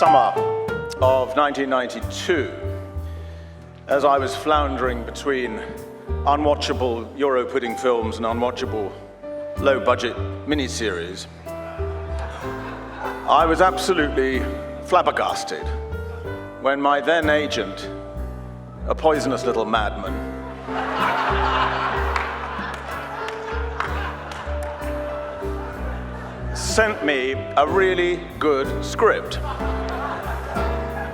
summer of 1992, as I was floundering between unwatchable Euro pudding films and unwatchable low-budget miniseries, I was absolutely flabbergasted when my then agent, a poisonous little madman, sent me a really good script.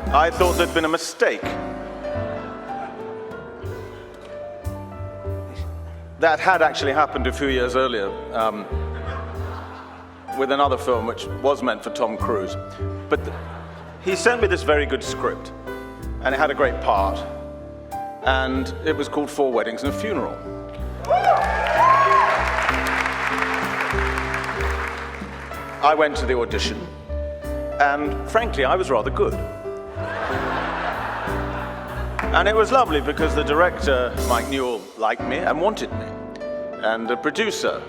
I thought there'd been a mistake. That had actually happened a few years earlier with another film which was meant for Tom Cruise. But he sent me this very good script, and it had a great part, and it was called 4 Weddings and a Funeral. I went to the audition, and frankly, I was rather good. And it was lovely because the director, Mike Newell, liked me and wanted me. And the producer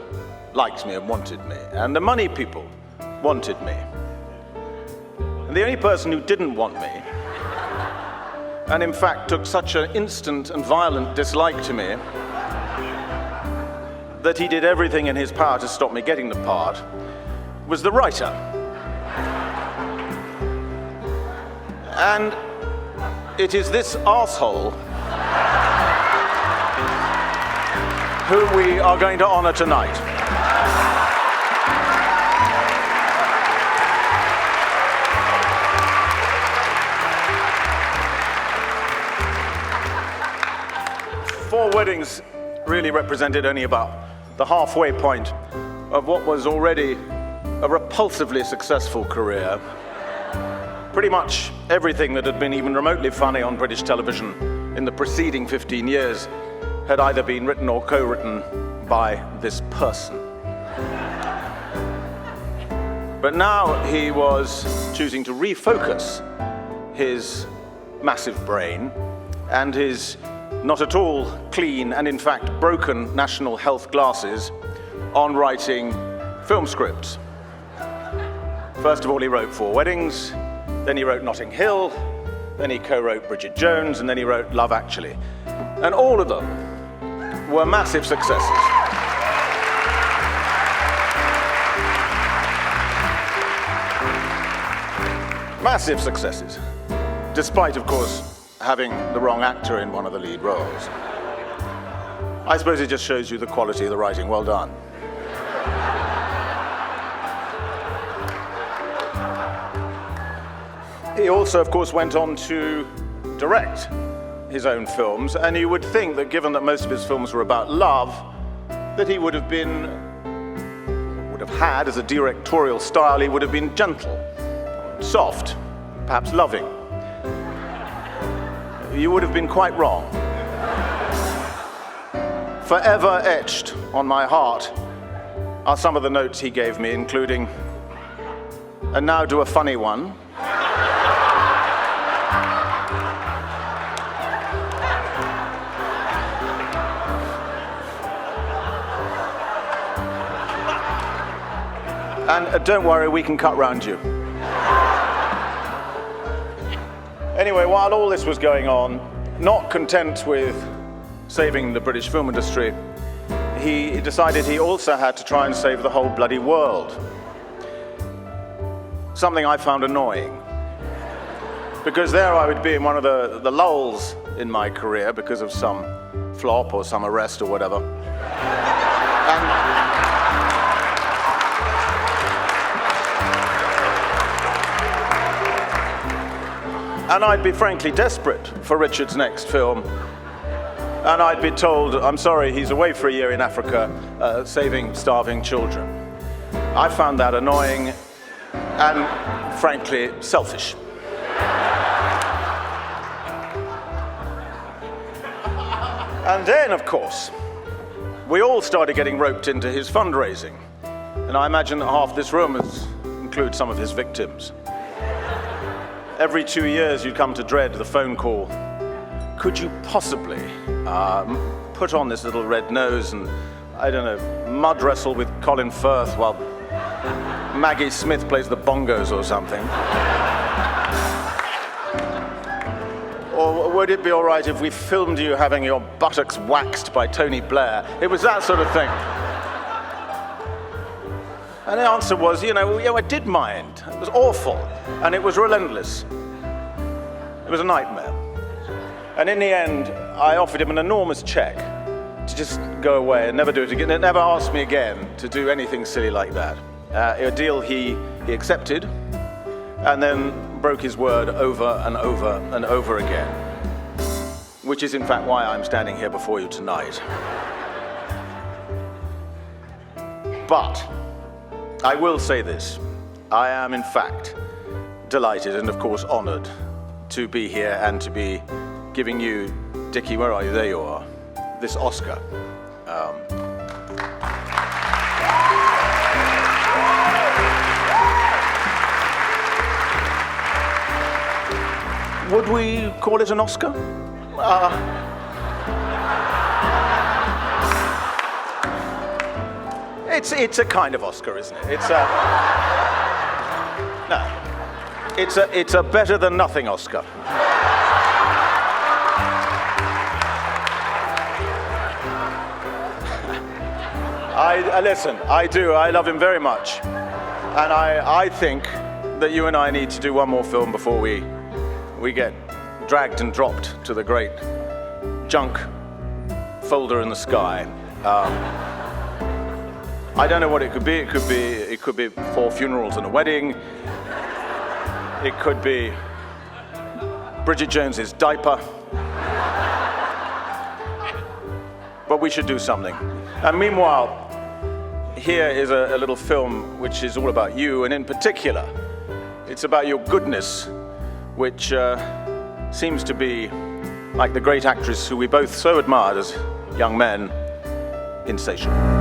liked me and wanted me. And the money people wanted me. And the only person who didn't want me, and in fact took such an instant and violent dislike to me, that he did everything in his power to stop me getting the part, was the writer. And it is this arsehole whom we are going to honor tonight. Four Weddings really represented only about the halfway point of what was already a repulsively successful career. Pretty much everything that had been even remotely funny on British television in the preceding 15 years had either been written or co-written by this person. But now he was choosing to refocus his massive brain and his not at all clean and in fact broken national health glasses on writing film scripts. First of all, he wrote 4 Weddings, then he wrote Notting Hill, then he co-wrote Bridget Jones, and then he wrote Love Actually. And all of them were massive successes. Massive successes, despite, of course, having the wrong actor in one of the lead roles. I suppose it just shows you the quality of the writing. Well done. He also, of course, went on to direct his own films, and you would think that given that most of his films were about love, that he would have had as a directorial style, he would have been gentle, soft, perhaps loving. You would have been quite wrong. Forever etched on my heart are some of the notes he gave me, including, "And now do a funny one." And don't worry, we can cut round you. Anyway, while all this was going on, not content with saving the British film industry, he decided he also had to try and save the whole bloody world. Something I found annoying. Because there I would be in one of the lulls in my career because of some flop or some arrest or whatever. And I'd be frankly desperate for Richard's next film. And I'd be told, I'm sorry, he's away for a year in Africa, saving starving children. I found that annoying and frankly selfish. And then, of course, we all started getting roped into his fundraising. And I imagine that half this room includes some of his victims. Every 2 years you'd come to dread the phone call. Could you possibly put on this little red nose and, I don't know, mud wrestle with Colin Firth while Maggie Smith plays the bongos or something? Or would it be all right if we filmed you having your buttocks waxed by Tony Blair? It was that sort of thing. And the answer was, I did mind. It was awful, and it was relentless. It was a nightmare. And in the end, I offered him an enormous check to just go away and never do it again, and never ask me again to do anything silly like that. A deal he accepted, and then broke his word over and over and over again, which is in fact why I'm standing here before you tonight. But I will say this, I am in fact delighted and of course honored to be here and to be giving you, Dickie, where are you? There you are, this Oscar. Would we call it an Oscar? It's a kind of Oscar, isn't it? It's a better than nothing Oscar. Listen, I do. I love him very much, and I think that you and I need to do one more film before we get dragged and dropped to the great junk folder in the sky. I don't know what it could be. It could be 4 funerals and a wedding. It could be Bridget Jones's diaper. But we should do something. And meanwhile, here is a little film which is all about you, and in particular, it's about your goodness, which seems to be like the great actress who we both so admired as young men, insatiable.